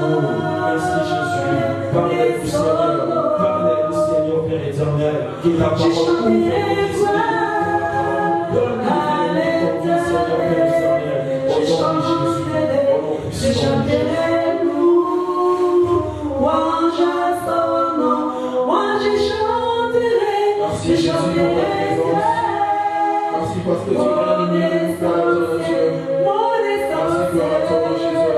Merci Jésus. Parlez-nous Seigneur. Parlez-nous Seigneur Père éternel. Que ta parole ouvre nos esprits. Donne-nous Seigneur Père éternel. Au nom de Jésus. Au nom puissant de Jésus. Merci Jésus pour ta présence. Merci parce que tu es dans le milieu de nous, Père Dieu. Merci gloire à toi, Jésus.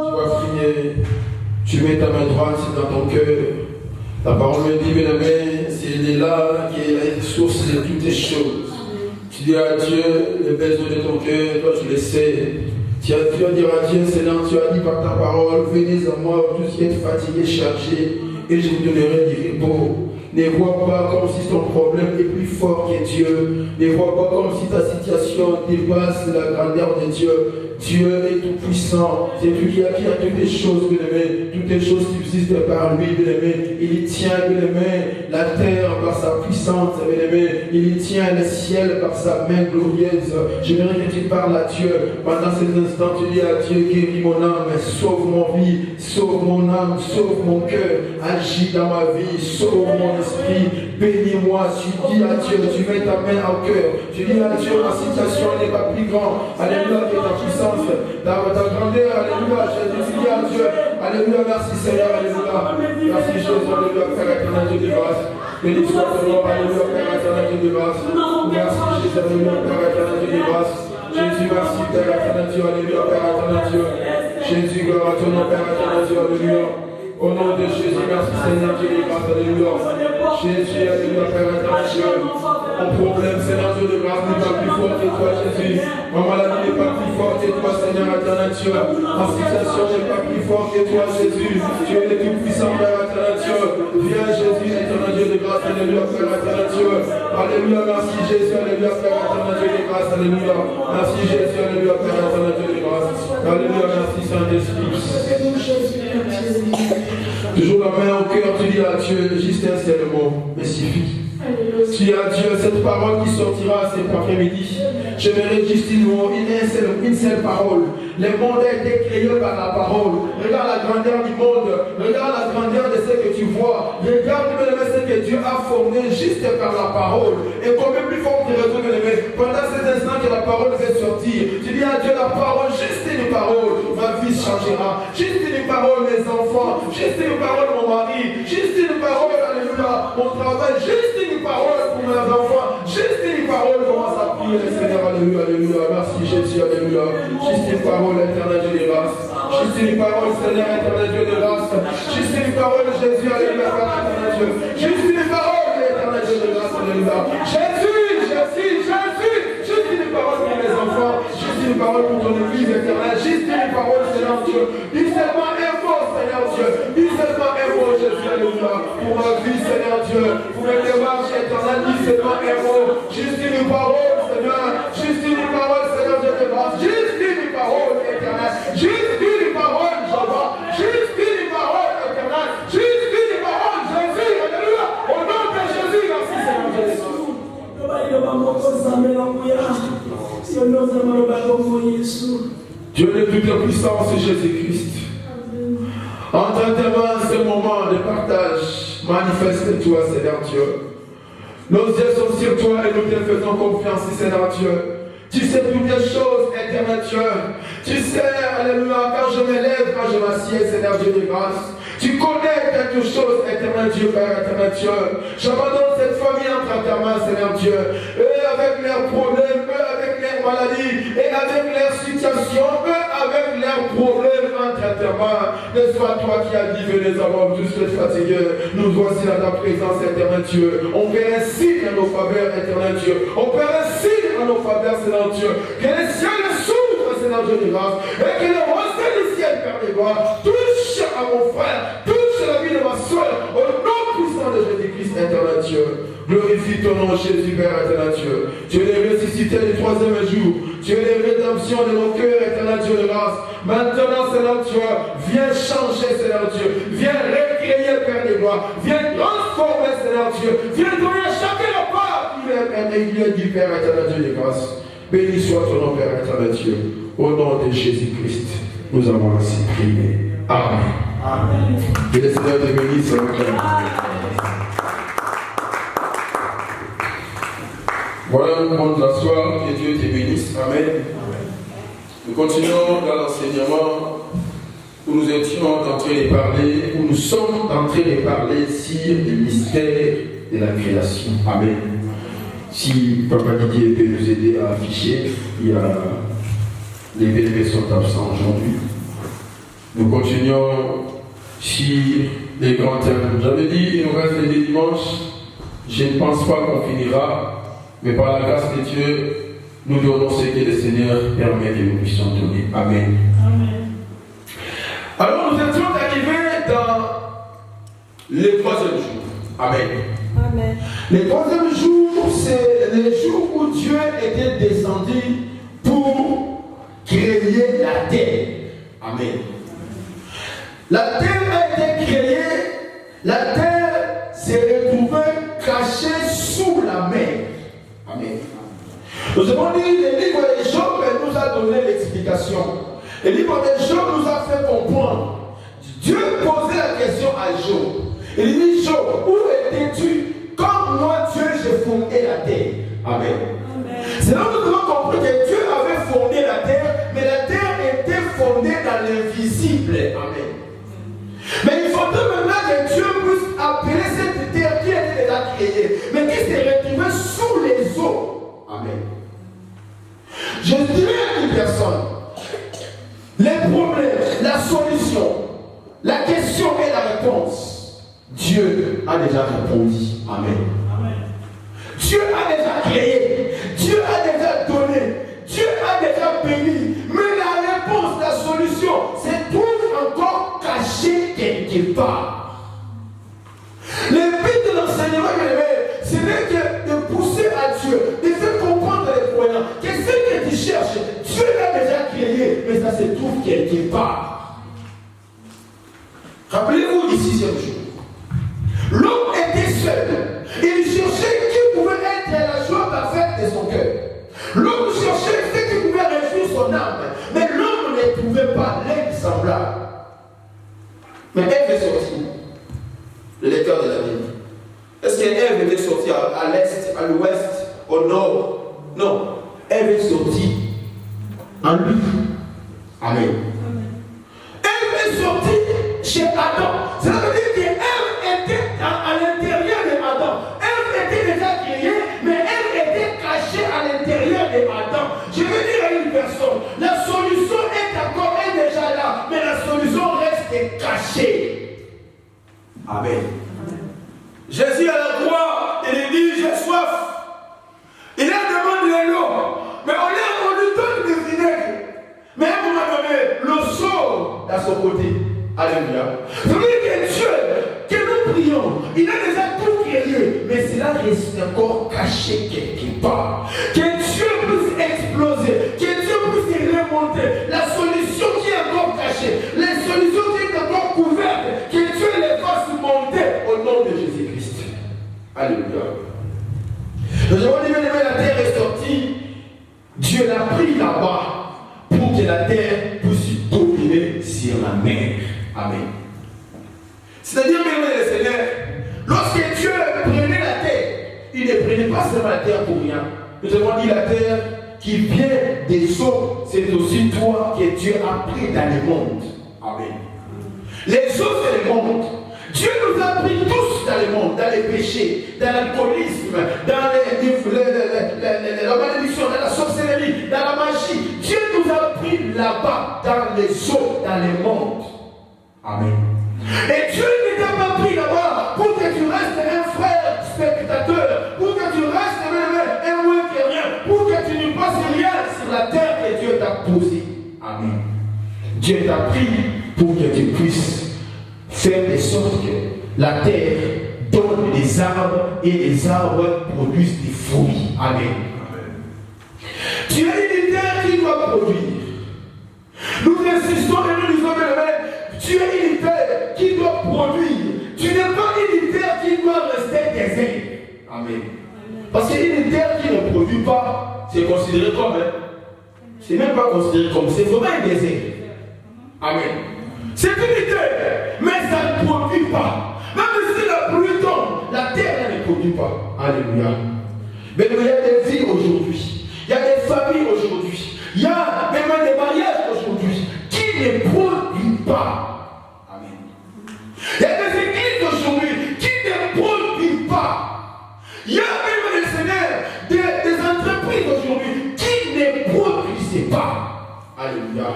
Tu vas prier. Tu mets ta main droite dans ton cœur. Ta parole me dit, bien-aimé, c'est là qui est la source de toutes les choses. Tu dis à Dieu les besoins de ton cœur, toi tu les sais. Tu vas dire à Dieu, Seigneur, tu as dit par ta parole, venez à moi, tous qui êtes fatigués, chargés, et je vous donnerai du repos. Ne vois pas comme si ton problème est plus fort que Dieu. Ne vois pas comme si ta situation dépasse la grandeur de Dieu. Dieu est tout puissant. C'est lui qui a toutes les choses, bien-aimé. Toutes les choses subsistent par lui, bien-aimé. Il tient, bien-aimé, la terre par sa puissance, bien-aimé. Il tient le ciel par sa main glorieuse. J'aimerais que tu parles à Dieu. Pendant ces instants, tu dis à Dieu, guéris mon âme, sauve mon vie, sauve mon âme, sauve mon cœur. Agis dans ma vie, sauve mon esprit. Bénis-moi. Tu dis à Dieu, tu mets ta main au cœur. Tu dis à Dieu, ma situation n'est pas plus grande. Alléluia, que ta puissance. Ta grandeur, alléluia, Jésus, tu dis à Dieu, alléluia, merci Seigneur, alléluia, merci Jésus, alléluia, Père éternel, Dieu de grâce, béni soit ton nom, alléluia, Père éternel, Dieu de grâce, merci Jésus, alléluia, Père éternel, Dieu de grâce, Jésus, merci Père éternel, Dieu, alléluia, Père éternel, Dieu, Jésus, gloire à ton nom, Père éternel, Dieu, alléluia, au nom de Jésus, merci Seigneur, Dieu de grâce, alléluia, Jésus, alléluia, Père éternel, Dieu, mon problème, Seigneur, Dieu de grâce, n'est pas plus fort que toi, Jésus, ma maladie n'est pas plus fort que toi, Seigneur, éternel, Dieu, ma situation n'est pas plus fort que toi, Jésus, tu es le tout puissant, Père éternel, Dieu, viens Jésus, éternel, Dieu de grâce, alléluia, Père éternel, Dieu, alléluia, merci Jésus, alléluia, Père éternel, Dieu de grâce, alléluia, merci Jésus, alléluia, Père éternel, Dieu de grâce, alléluia, merci Saint-Esprit. Toujours la main au cœur, tu dis à Dieu, juste un seul mot, mais suffit. Tu dis à Dieu, cette parole qui sortira cet après-midi, j'aimerais juste une seule parole. Le monde a été créé par la parole. Regarde la grandeur du monde. Regarde la grandeur de ce que tu vois. Regarde ce que Dieu a formé juste par la parole. Et combien plus fort tu raison, pendant ces instants que la parole va sortir, tu dis à Dieu, la parole, juste une parole, ma vie changera. Juste une parole, mes enfants. Juste une parole, mon mari. Juste une parole, alléluia, mon travail. Juste une parole pour mes enfants. Juste une parole, commence à prier le Seigneur, alléluia, alléluia. Merci Jésus, alléluia. Juste une parole, éternel Dieu de grâce. Juste une parole, Seigneur, éternel Dieu de grâce. Juste une parole, Jésus, alléluia, éternel Dieu. Juste une parole, éternel Dieu de grâce, alléluia. Jésus, Jésus, Jésus. Juste une parole pour mes enfants. Juste une parole pour ton église éternelle. Juste une parole, Seigneur Dieu. Dis seulement un mot, Seigneur Dieu. Dis seulement un mot, Jésus, alléluia. Pour ma vie, Seigneur Dieu. Pour mes démarches éternelles, dis seulement un mot. Juste une parole, Seigneur. Juste une parole, Seigneur Dieu de grâce. Juste une parole éternelle. Juste une parole, Jéhovah. Juste une parole éternelle. Juste une parole, Jésus, alléluia. Au nom de Jésus, merci, Seigneur Jésus. Dieu de toute la puissance, Jésus-Christ. Entre tes mains, ce moment de partage, manifeste-toi, Seigneur Dieu. Nos yeux sont sur toi et nous te faisons confiance, Seigneur Dieu. Tu sais toutes les choses, éternel Dieu. Tu sais, alléluia, quand je me lève, quand je m'assieds, Seigneur Dieu de grâce. Tu connais quelque chose, éternel Dieu, Père, éternel Dieu. J'abandonne cette famille entre ta main, Seigneur Dieu. Eux avec leurs problèmes, eux avec leurs maladies, et avec leurs situations, eux avec leurs problèmes entre ta main. Ne sois toi qui as dit, venez avoir tous les fatigués. Nous voici à ta présence, éternel Dieu. On fait un signe à nos faveurs, éternel Dieu. On fait un signe à nos faveurs, Seigneur Dieu. Que les cieux s'ouvrent, Seigneur Dieu de grâce. Et que les rosées du ciel, Père de gloire, touche à mon frère, touche la vie de ma soeur, au nom puissant de Jésus-Christ, éternel Dieu. Glorifie ton nom, Jésus, Père, éternel Dieu. Tu es le ressuscité du troisième jour. Tu es la rédemption de nos cœurs, éternel Dieu de grâce. Maintenant, Seigneur Dieu, viens changer, Seigneur Dieu. Viens recréer, Père de gloire. Viens transformer, Seigneur Dieu. Viens donner à chacun la part qu'il est du Père, éternel Dieu de grâce. Béni soit ton nom, Père éternel Dieu. Au nom de Jésus-Christ, nous avons ainsi prié. Amen. Amen. Que le Seigneur te bénisse. Voilà le moment de la soirée. Que Dieu te bénisse. Amen. Nous continuons dans l'enseignement où nous étions en train de parler, où nous sommes en train de parler sur les mystères de la création. Amen. Si Papa Didier peut nous aider à afficher, il y a les bébés sont absents aujourd'hui. Nous continuons sur les grands thèmes. J'avais dit, il nous reste les dimanches. Je ne pense pas qu'on finira, mais par la grâce de Dieu, nous donnons ce que le Seigneur permet que nous puissions donner. Amen. Amen. Alors nous étions arrivés dans le troisième jour. Amen. Amen. Le troisième jour, c'est le jour où Dieu était descendu pour créer la terre. Amen. La terre a été créée, la terre s'est retrouvée cachée sous la mer. Amen. Nous avons dit, le livre de Job nous a donné l'explication. Le livre de Job nous a fait comprendre. Dieu posait la question à Job. Il dit, Job, où étais-tu quand moi, Dieu, j'ai fondé la terre? Amen. C'est là où nous avons compris que Dieu avait fondé la terre, mais la terre était fondée dans l'invisible. Amen. Mais il faudrait maintenant que Dieu puisse appeler cette terre qui était déjà créée, mais qui s'est retrouvée sous les eaux. Amen. Je dirais à une personne, les problèmes, la solution, la question et la réponse, Dieu a déjà répondu. Amen. Amen. Dieu a déjà créé, Dieu a déjà donné, Dieu a déjà béni, mais la réponse, la solution, se trouve encore cachée quelque part. Le but de l'enseignement, ce n'est que de pousser à Dieu, de faire comprendre les croyants que ce que tu cherches, Dieu l'a déjà créé, mais ça se trouve quelque part. Rappelez-vous du 6e jour. L'homme était seul. Il cherchait qui pouvait être la joie parfaite de son cœur. L'homme cherchait ce qui pouvait réjouir son âme. Mais l'homme ne trouvait pas l'être semblable. Mais Ève est sortie. Le lecteur de la Bible. Est-ce qu'Ève était sortie à l'est, à l'ouest, au nord? Non. Ève est sortie en lui. Amen. Ève est sortie chez Adam. Ça veut dire qu'Ève était à l'intérieur de Adam. Ève était déjà créée, mais elle était cachée à l'intérieur de Adam. Je veux dire à une personne, la solution est encore déjà là, mais la solution reste cachée. Amen. Jésus à la croix, il dit, j'ai soif. Il a demandé de l'eau, mais on lui donne du vinaigre. Mais à un moment donné, l'eau sort à son côté. Alléluia. Ça veut dire que Dieu, que nous prions, il a déjà tout créé, mais cela reste encore caché quelque part. Que Dieu puisse exploser, que Dieu puisse remonter. La solution qui est encore cachée, la solution qui est encore couverte, que Dieu les fasse monter au nom de Jésus-Christ. Alléluia. Nous avons dit, la terre est sortie, Dieu l'a pris là-bas pour que la terre puisse dominer sur la mer. Amen. C'est-à-dire, bien le Seigneur, lorsque Dieu prenait la terre, il ne prenait pas seulement la terre pour rien. Nous avons dit la terre qui vient des eaux, c'est aussi toi que Dieu a pris dans le monde. Amen. Les eaux, c'est le monde. Dieu nous a pris tous dans le monde, dans les péchés, dans l'alcoolisme, dans la malédiction, dans la sorcellerie, dans la magie. Dieu nous a pris là-bas, dans les eaux, dans le monde. Amen. Et Dieu ne t'a pas pris là-bas pour que tu restes un frère spectateur, pour que tu restes un ouin qui rien, pour que tu ne passes rien sur la terre que Dieu t'a posée. Amen. Dieu t'a pris pour que tu puisses faire de sorte que la terre donne des arbres et les arbres produisent des fruits. Amen. Tu as une terre qui doit produire. Nous insistons et nous disons que tu as une terre qui doit produire. Tu n'es pas une terre qui doit rester déserte. Amen. Parce qu'une terre qui ne produit pas, c'est considéré comme, c'est même pas considéré comme, c'est vraiment un désert. Amen. C'est une idée, mais ça ne produit pas. Même si la pluie tombe, la terre ne produit pas. Alléluia. Mais il y a des vies aujourd'hui, il y a des familles aujourd'hui, il y a même des mariages aujourd'hui qui ne produisent pas. Amen. Il y a des églises aujourd'hui qui ne produisent pas. Il y a même des Seigneurs, des entreprises aujourd'hui qui ne produisent pas. Alléluia.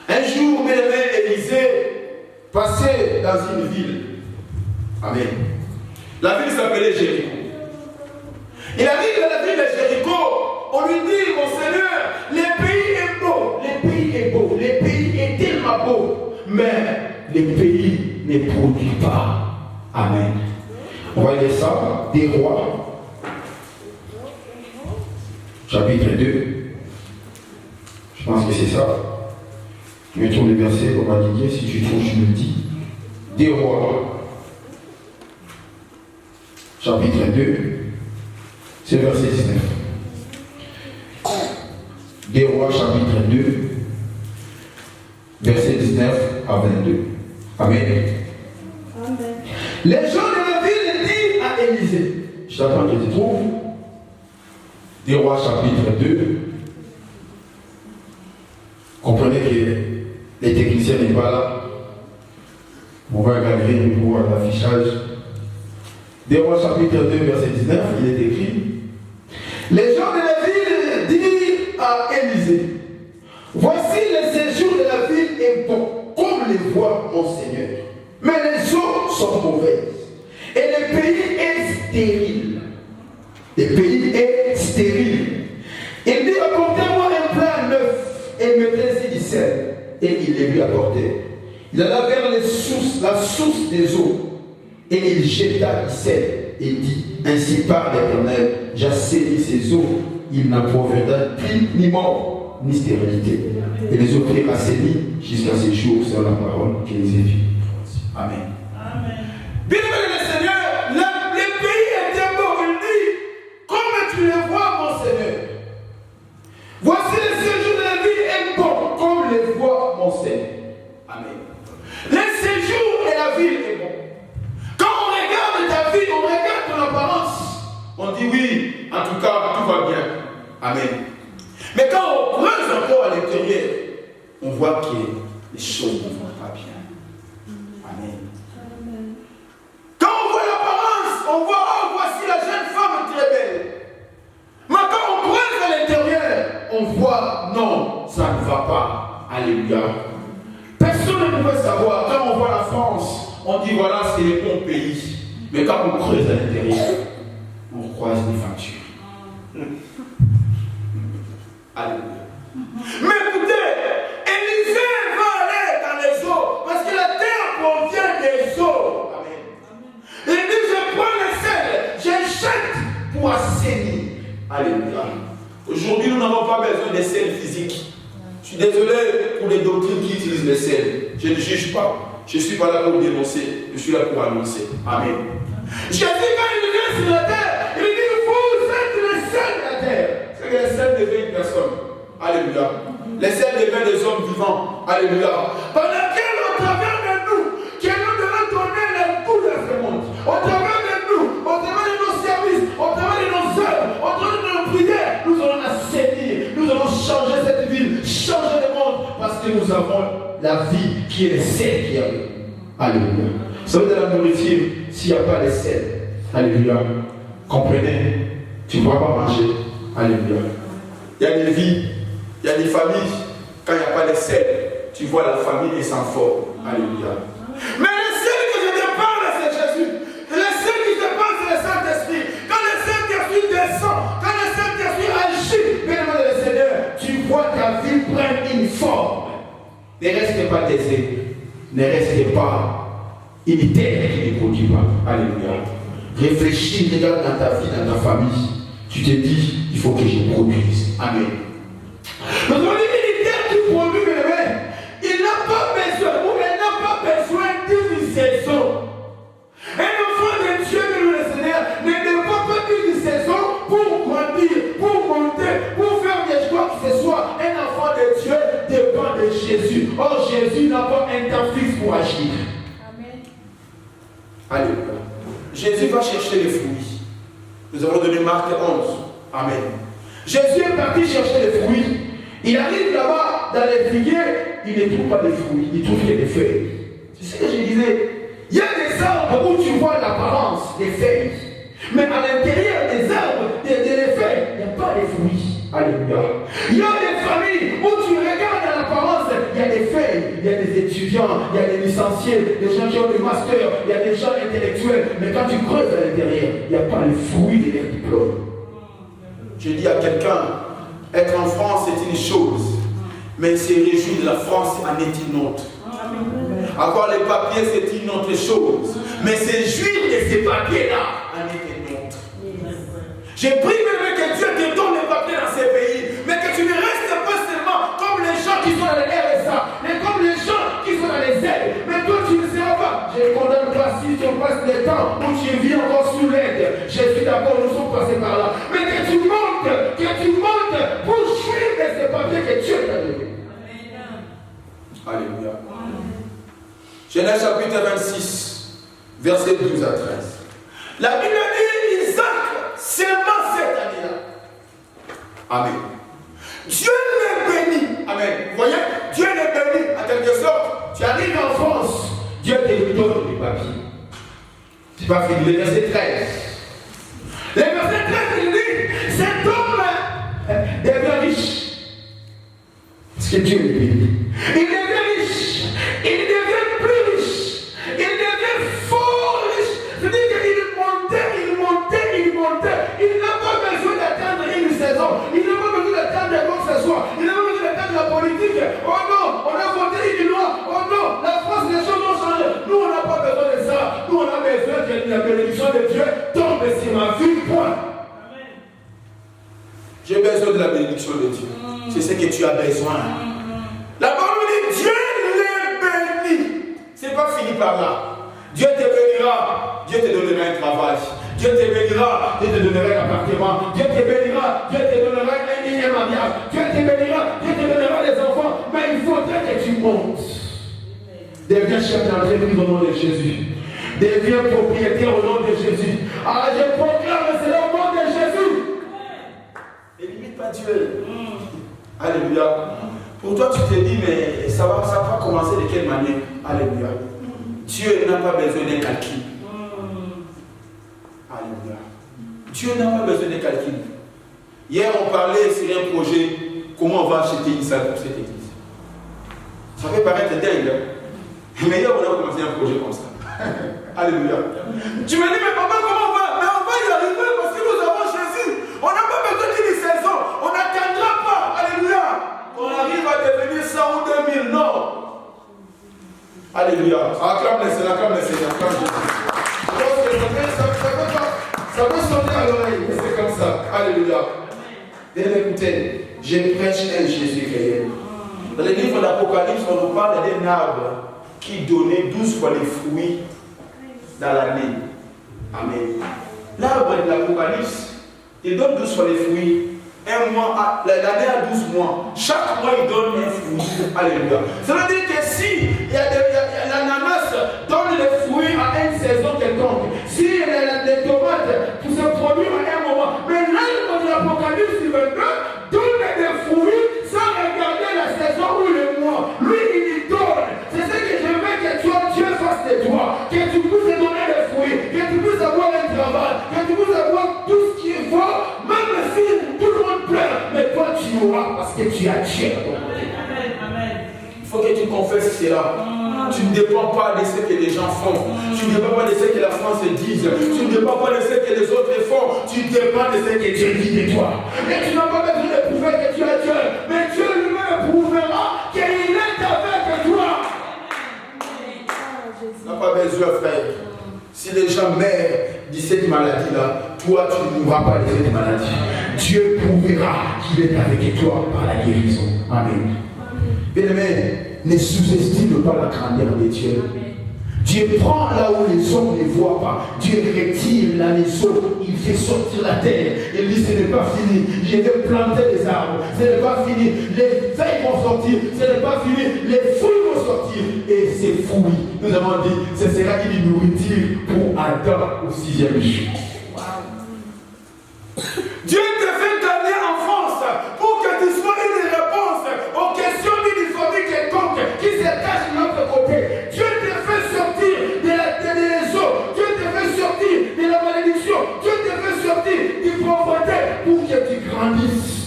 Un jour, mes amis, Élisée passait dans une ville. Amen. La ville s'appelait Jéricho. Il arrive dans la ville de Jéricho, on lui dit, mon Seigneur, le pays est beau, le pays est beau, le pays est tellement beau, mais le pays ne produit pas. Amen. On va lire ça, des rois, chapitre 2. Je pense que c'est ça. Je vais tourner le verset, on va dire, si tu trouves, je me le dis. Des rois, chapitre 2. C'est le verset 19. Des rois, chapitre 2, verset 19 à 22. Amen. Amen. Les gens de la ville disent à Élisée, je t'attends que tu trouves. Des rois, chapitre 2. Comprenez que les techniciens n'est pas là. On va regarder pour l'affichage. Des rois, chapitre 2, verset 19, il est écrit. Les gens de la ville disent à Élisée, voici le séjour de la ville est bon, comme les voit mon Seigneur. Mais les eaux sont mauvaises. Et le pays est stérile. Le pays est stérile. Il dit, apportez-moi un plat neuf et mettez-y du sel. Et il les lui apportait. Il alla vers les sources, la source des eaux. Et il jeta du sel. Et dit, ainsi par l'Éternel, j'assainis ces eaux, il n'en proviendra ni mort, ni stérilité. Et les eaux furent assainies jusqu'à ces jours, sur la parole qui les est vue. Amen. Amen. Bien-aimé le Seigneur, le pays était beau, il dit, comme tu le vois, mon Seigneur. Voici le séjour de la vie est bon, comme le voit mon Seigneur. Amen. Le séjour et la ville est bon. Quand on regarde ta vie, on regarde ton apparence, on dit oui, en tout cas, tout va bien. Amen. Mais quand on creuse encore à l'intérieur, on voit que les choses ne vont pas bien. Amen. Quand on voit l'apparence, on voit, oh, voici la jeune femme très belle. Mais quand on creuse à l'intérieur, on voit, non, ça ne va pas. Alléluia. Personne ne pouvait savoir. Quand on voit la France, on dit voilà, c'est le bon pays. Mais quand on creuse à l'intérieur, on croise des factures. Alléluia. Mais écoutez, Élisée va aller dans les eaux, parce que la terre provient des eaux. Amen. Il dit, je prends le sel, je jette pour assainir. Alléluia. Aujourd'hui, nous n'avons pas besoin de sel physique. Je suis désolé pour les doctrines qui utilisent le sel. Je ne juge pas. Je ne suis pas là pour dénoncer, je suis là pour annoncer. Amen. Jésus, quand il vient sur la terre, il dit, vous êtes le sel de la terre. C'est que le sel devient une personne. Alléluia. Le sel devient des hommes vivants. Alléluia. Par lequel, au travers de nous, que nous devons donner le goût de ce monde. Au travers de nous, au travers de nos services, au travers de nos œuvres, au travers de nos prières, nous allons assainir, nous allons changer cette ville, changer le monde, parce que nous avons la vie qui est le sel qui a. Alléluia. Vous savez, de la nourriture, s'il n'y a pas de sel, alléluia, comprenez, tu ne pourras pas manger. Alléluia. Il y a des vies, il y a des familles, quand il n'y a pas de sel, tu vois la famille est sans forme. Alléluia. Mais le sel que je te parle, c'est Jésus. Le sel que je te parle, c'est le Saint-Esprit. Quand le Saint-Esprit descend, quand le Saint-Esprit agit, bien le Seigneur, tu vois ta vie prendre une forme. Ne restez pas taisés. Ne restez pas une terre qui ne produit pas. Alléluia. Réfléchis, regarde dans ta vie, dans ta famille. Tu te dis, il faut que je produise. Amen. Nous avons une terre qui produit, il n'a pas besoin, ou elle n'a pas besoin d'une saison. Un enfant de Dieu, le Seigneur, ne dépend pas d'une saison pour grandir, pour monter, Or, Jésus n'a pas un temps fixe pour agir. Amen. Alléluia. Jésus va chercher les fruits. Nous avons donné Marc 11. Amen. Jésus est parti chercher les fruits. Il arrive là-bas dans les figuiers, il ne trouve pas de fruits, il trouve qu'il y a des feuilles. C'est ce que je disais. Il y a des arbres où tu vois l'apparence des feuilles. Mais à l'intérieur des arbres, des feuilles, il n'y a pas de fruits. Alléluia. Il y a des familles où tu regardes à l'apparence, il y a des feuilles, il y a des étudiants, il y a des licenciés, des gens qui ont des masters, il y a des gens intellectuels. Mais quand tu creuses à l'intérieur, il n'y a pas le fruit de leur diplôme. Je dis à quelqu'un, être en France c'est une chose, mais se réjouir de la France en est une autre. Avoir les papiers c'est une autre chose, mais se jouir de ces papiers-là en est une autre. J'ai pris même que Dieu te donne les papiers dans ces pays, mais que tu ne restes pas seulement comme les gens qui sont dans les RSA, mais comme les gens qui sont dans les aides. Mais toi tu ne seras pas. Je ne condamne pas si tu passes des temps où tu vis encore sous l'aide. Je suis d'accord, nous sommes passés par là. Mais que tu montes pour jouir de ces papiers que Dieu t'a donné. Alléluia. Genèse chapitre 26, versets 12 à 13. La Bible dit Isaac seulement cette année-là. Amen. Dieu les bénit. Amen. Vous voyez, Dieu les bénit en quelque sorte. Tu arrives en France, Dieu te donne les papiers. Tu vas finir le verset 13. Le verset 13, il dit cet homme devient riche. Parce que Dieu le bénit. Il devient riche. Il devient plus riche. Il devient fort riche. C'est-à-dire qu'il montait. Il n'a pas besoin d'attendre une saison. Il n'a pas besoin d'attendre quoi que ce soit. Il n'a pas besoin d'attendre la politique. Oh non, on a voté une loi. Oh non, la France, les choses ont changé. Nous, on n'a pas besoin de ça. Nous, on a besoin que la bénédiction de Dieu tombe sur ma vie. Point. J'ai besoin de la bénédiction de Dieu. C'est ce que tu as besoin. La parole dit Dieu les bénit. C'est pas fini par là. Dieu te bénira. Dieu te donnera un travail. Dieu te bénira. Dieu te donnera un appartement. Dieu te bénira. Dieu te donnera un énième mariage. Dieu te bénira. Dieu te donnera des enfants. Mais il faudrait que tu montes. Deviens chef d'entreprise au nom de Jésus. Deviens propriétaire au nom de Jésus. Ah, je proclame cela au nom de Jésus. Et limite pas Dieu. Alléluia. Pour toi, tu te dis, mais ça va commencer de quelle manière? Alléluia. Dieu n'a pas besoin d'un calcul. Alléluia. Dieu n'a pas besoin d'un calcul. Hier, on parlait sur un projet, comment on va acheter une salle pour cette église. Ça peut paraître dingue, mais hier, on a commencé un projet comme ça. Alléluia. Tu me dis, mais papa, comment on va? Mais on va y arriver parce que nous avons Jésus. On n'a pas besoin d'une saison. On n'attendra pas. Alléluia. On arrive à devenir 100 ou 2000, non. Alléluia. Acclame le Seigneur, acclame le Seigneur, acclame Jésus. Ça peut sauter à l'oreille, mais c'est comme ça. Alléluia. Bien écoutez, je prêche un Jésus réel. Dans le livre d'Apocalypse, on nous parle d'un arbre qui donnait 12 fois les fruits dans l'année. Amen. L'arbre de l'Apocalypse, il donne 12 fois les fruits. Un mois, l'année a 12 mois. Chaque mois, il donne un fruit. Alléluia. Ça veut dire que si l'ananas donne les fruits à une saison quelconque, si les tomates se produisent à un moment, mais l'arbre de l'Apocalypse 22 donne des fruits sans regarder la saison ou le mois. Lui, il y donne. C'est ce que je veux que toi, Dieu fasse de toi. Que tu puisses donner des fruits, que tu puisses avoir un travail, que tu puisses avoir tout ce qu'il faut, même si tout le monde pleure, mais toi tu auras parce que tu as Dieu. Il faut que tu confesses cela. Tu ne dépends pas de ce que les gens font. Tu ne dépends pas de ce que la France dise. Tu ne dépends pas de ce que les autres font. Tu dépends de ce que Dieu dit de toi. Et tu n'as pas besoin de prouver que tu as Dieu. Mais Dieu lui-même prouvera qu'il est avec toi. Tu n'as pas besoin, frère. Si les gens meurent de cette maladie-là, toi tu ne mourras pas de cette maladie. Dieu prouvera qu'il est avec toi par la guérison. Amen. Bien-aimé, ne sous-estime pas la grandeur de Dieu. Dieu prend là où les hommes ne voient pas. Dieu retire là les eaux. Il fait sortir la terre. Il dit ce n'est pas fini. Je vais planter les arbres. Ce n'est pas fini. Les feuilles vont sortir. Ce n'est pas fini. Les fruits vont sortir. Et ces fruits, nous avons dit, ce sera une nourriture pour Adam au 6e jour. Dieu te fait gagner en France pour que tu sois une réponse aux questions d'uniformité quelconque qui se cachent de notre côté. Dieu te fait sortir des eaux. Dieu te fait sortir de la malédiction. Dieu te fait sortir du pauvreté pour que tu grandisses.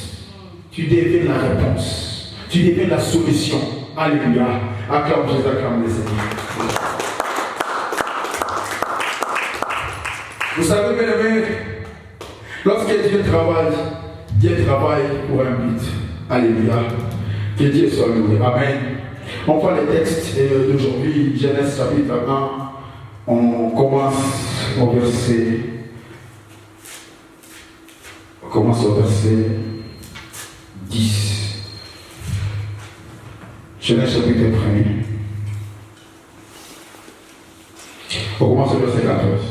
Tu deviens la réponse. Tu deviens la solution. Alléluia. Acclame Jésus, acclame le Seigneur. Vous savez, mes amis, lorsque Dieu travaille pour un but. Alléluia. Que Dieu soit loué. Amen. On prend les textes d'aujourd'hui, Genèse chapitre 1. On commence au verset 10. Genèse chapitre 1. On commence au verset 14.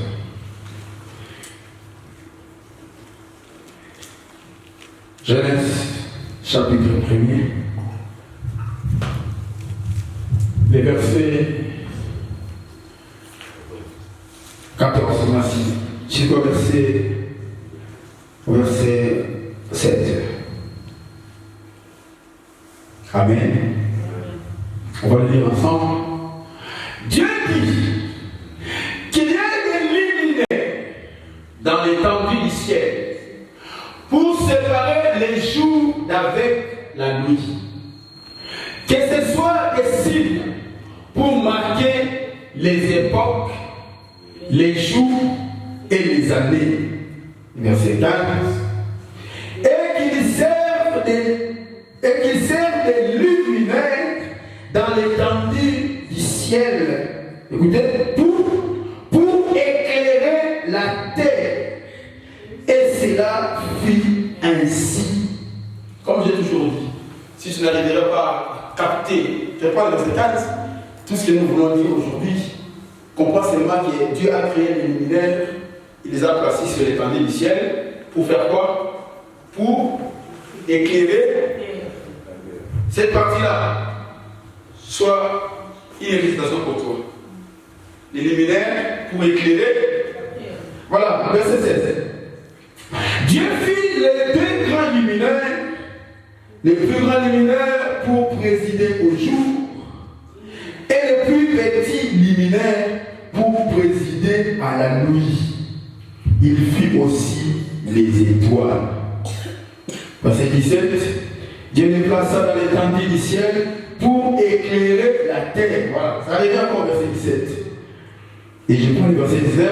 Genèse chapitre 1er, les versets 14, jusqu'au verset 7. Amen. On va le lire ensemble. Dieu dit qu'il y ait des luminaires dans l'étendue du ciel pour séparer les jours d'avec la nuit. Que ce soit des signes pour marquer les époques, les jours et les années. Verset 15. Et qu'ils servent des luminaires dans l'étendue du ciel. Écoutez, pour éclairer la terre. Et cela fit ainsi. Comme j'ai toujours dit, si je n'arriverai pas à capter, je prends le verset 15, tout ce que nous voulons dire aujourd'hui, comprends seulement que Dieu a créé les luminaires, il les a placés sur l'étendue du ciel, pour faire quoi? Pour éclairer cette partie-là, soit une hésitation pour toi. Les luminaires pour éclairer. Voilà, verset 16. Dieu fit les deux grands luminaires, les plus grands luminaires pour présider au jour, et les plus petits luminaires pour présider à la nuit. Il fit aussi les étoiles. Verset 17. Dieu les plaça dans l'étendue du ciel pour éclairer la terre. Voilà, ça arrive encore au verset 17. Et je prends le verset 19.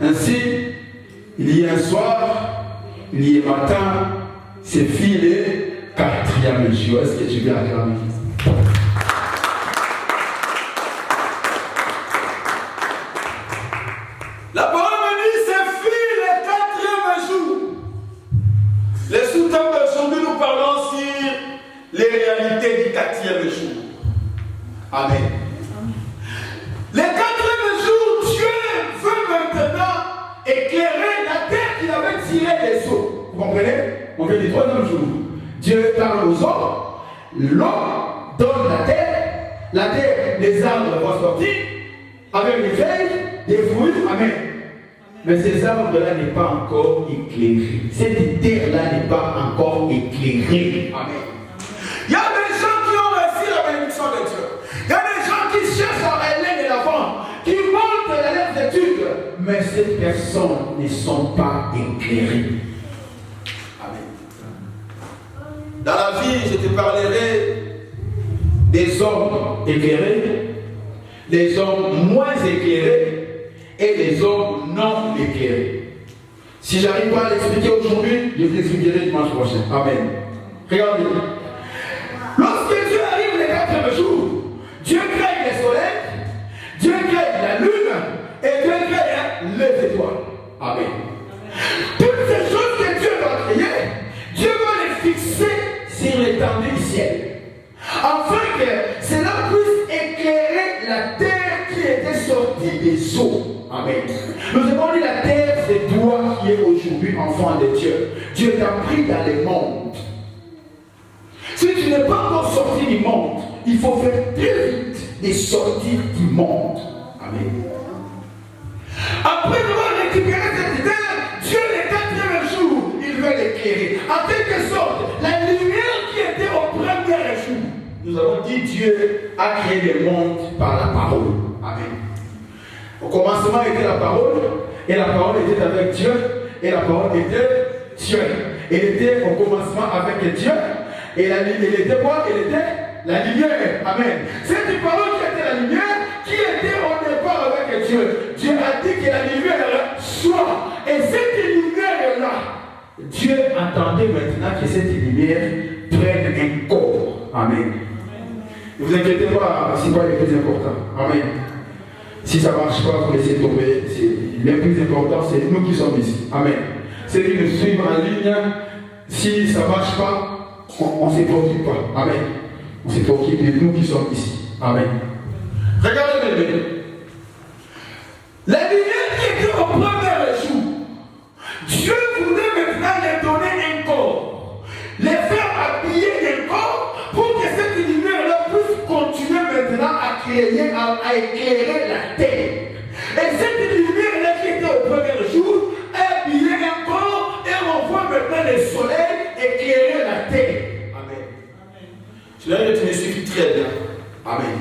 Ainsi, il y a un soir, il y a un matin, c'est filé 4e jour. Est-ce que tu viens acclamer? La parole me dit, c'est filé 4e jour. Les sous-thèmes d'aujourd'hui, nous parlons sur les réalités du 4e jour. Amen. Les 4e jour, Dieu veut maintenant éclairer la terre qu'il avait tirée des eaux. Vous comprenez? On fait du 3e jour. Dieu parle aux hommes, l'homme donne la terre, les arbres vont sortir, avec des feuilles, des fruits. Amen. Mais ces arbres-là n'est pas encore éclairés. Cette terre-là n'est pas encore éclairée. Amen. Il y a des gens qui ont reçu la bénédiction de Dieu. Il y a des gens qui cherchent à aller de l'avant, qui montent à leurs études, mais ces personnes ne sont pas éclairées. Amen. Dans la vie, je te parlerai des hommes éclairés, des hommes moins éclairés et des hommes non éclairés. Si j'arrive pas à l'expliquer aujourd'hui, je vous l'expliquerai dimanche prochain. Amen. Regardez. Lorsque Dieu arrive les 4e jours, Dieu crée le soleil, Dieu crée la lune et Dieu crée les étoiles. Amen. Toutes ces choses que Dieu va créer, Dieu va les fixer sur l'étendue du ciel, afin que cela puisse éclairer la terre qui était sortie des eaux. Amen. Nous avons dit la terre, c'est toi qui es aujourd'hui enfant de Dieu. Dieu t'a pris dans le monde. Si tu n'es pas encore sorti du monde, il faut faire très vite de sortir du monde. Amen. Après avoir récupéré cette terre, Dieu le quatrième jour, il veut l'éclairer. En quelque sorte, la lumière qui était au premier jour, nous avons dit Dieu a créé le monde par la parole. Amen. Au commencement était la parole, et la parole était avec Dieu, et la parole était Dieu. Elle était au commencement avec Dieu, et elle était quoi? Elle était la lumière. Amen. Cette parole qui était la lumière, qui était au départ avec Dieu. Dieu a dit que la lumière soit. Et cette lumière-là, Dieu entendait maintenant que cette lumière prenne un corps. Amen. Ne vous inquiétez pas, c'est pas le plus important. Amen. Si ça ne marche pas, vous laissez tomber. Le plus important, c'est nous qui sommes ici. Amen. Ceux qui nous suivent en ligne, si ça ne marche pas, on ne se préoccupe pas. Amen. On se préoccupe de nous qui sommes ici. Amen. Regardez bien. La lumière qui était au premier jour, Dieu voulait maintenant les donner un corps, les faire habiller d'un corps pour que cette lumière-là puisse continuer maintenant à créer, à éclairer la terre. Et cette lumière-là qui était au premier jour, habillait un corps et on voit maintenant le soleil éclairer la terre. Amen. Tu me suis très bien. Amen.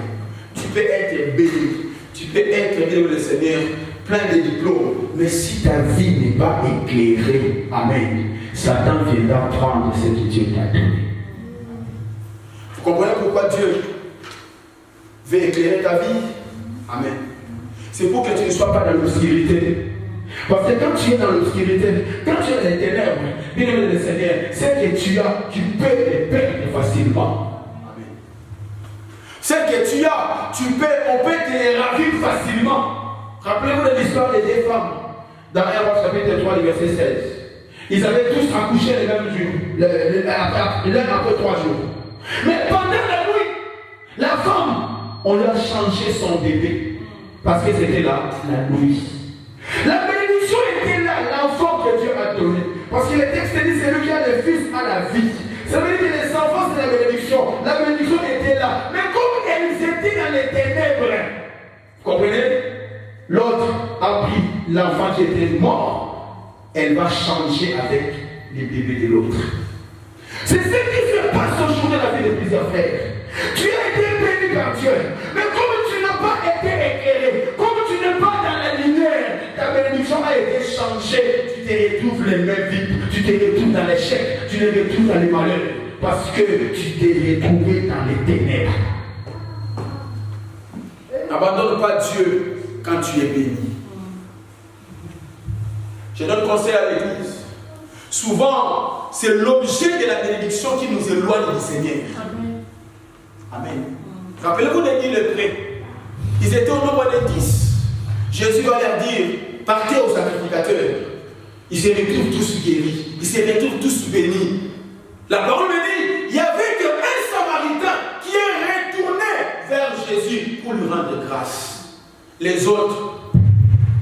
Tu peux être béni, tu peux être béni le Seigneur, plein de diplômes, mais si ta vie n'est pas éclairée, amen, Satan viendra prendre ce que Dieu t'a donné. Vous comprenez pourquoi Dieu veut éclairer ta vie? Amen. C'est pour que tu ne sois pas dans l'obscurité. Parce que quand tu es dans l'obscurité, quand tu es dans les ténèbres, bien aimé le Seigneur, ce que tu as, tu peux les perdre facilement. Ce que tu as, on peut te les ravir facilement. Rappelez-vous de l'histoire des deux femmes dans 1 Roi chapitre 3, verset 16. Ils avaient tous accouché le même jour, l'un après 3 jours. Mais pendant la nuit, la femme, on lui a changé son bébé parce que c'était la nuit. La bénédiction était là, l'enfant que Dieu a donné. Parce que le texte dit c'est lui qui a le fils à la vie. Ça veut dire que les enfants c'est la bénédiction. La bénédiction était là. Mais comme elles étaient dans les ténèbres, vous comprenez? L'autre a pris l'enfant qui était mort. Elle va changer avec les bébés de l'autre. C'est ce qui se passe aujourd'hui dans la vie de plusieurs frères. Tu as été béni par Dieu. Mais comme tu n'as pas été éclairé, comme tu n'es pas dans la lumière, ta bénédiction a été changée. Tu te retrouves les mains vides. Tu te retrouves dans l'échec. Tu te retrouves dans les malheurs. Parce que tu t'es retrouvé dans les ténèbres. N'abandonne pas Dieu quand tu es béni. Je donne conseil à l'église. Souvent, c'est l'objet de la bénédiction qui nous éloigne du Seigneur. Amen. Amen. Rappelez-vous des 10 lépreux. Ils étaient au nombre de 10. Jésus va leur dire, partez aux sacrificateurs. Ils se retrouvent tous guéris. Ils se retrouvent tous bénis. La parole me dit, il y avait qu'un Samaritain qui est retourné vers Jésus pour lui rendre grâce. Les autres,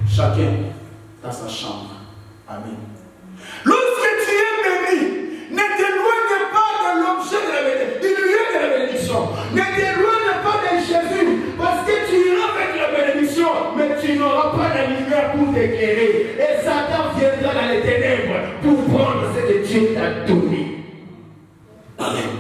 chacun dans sa chambre. Amen. Lorsque tu es béni, ne t'éloigne pas de l'objet de la bénédiction, du lieu de la bénédiction. Ne t'éloigne pas de Jésus, parce que tu iras avec la bénédiction, mais tu n'auras pas la lumière pour t'éclairer. Et Satan viendra dans les ténèbres pour prendre ce que Dieu t'a donné. Amen.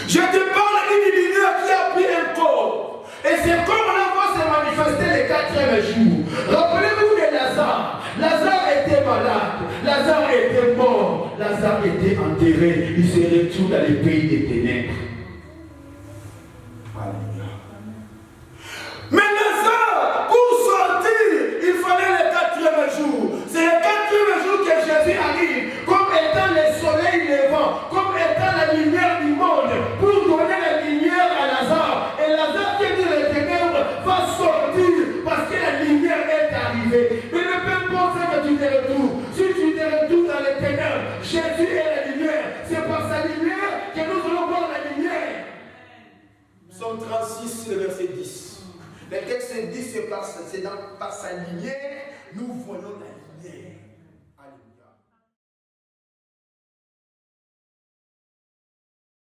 Je te parle d'une lumière qui a pris un corps. Et ce corps-là va se manifester le 4e jour. Rappelez-vous de Lazare. Lazare était malade. Lazare était mort. Lazare était enterré. Il se retrouve dans les pays des ténèbres. Alléluia. Mais Lazare, pour sortir, il fallait le 4e jour. C'est le 4e jour que Jésus arrive, comme étant le soleil levant, comme étant la lumière du monde, pour donner la lumière à Lazare. Et Lazare qui est dans les ténèbres va sortir parce que la lumière est arrivée. Mais ne peu importe que tu te retrouves. Si tu te retrouves dans les ténèbres, Jésus est la lumière. C'est par sa lumière que nous allons voir la lumière. Psaume 36, se dit c'est par sa lumière, nous voyons la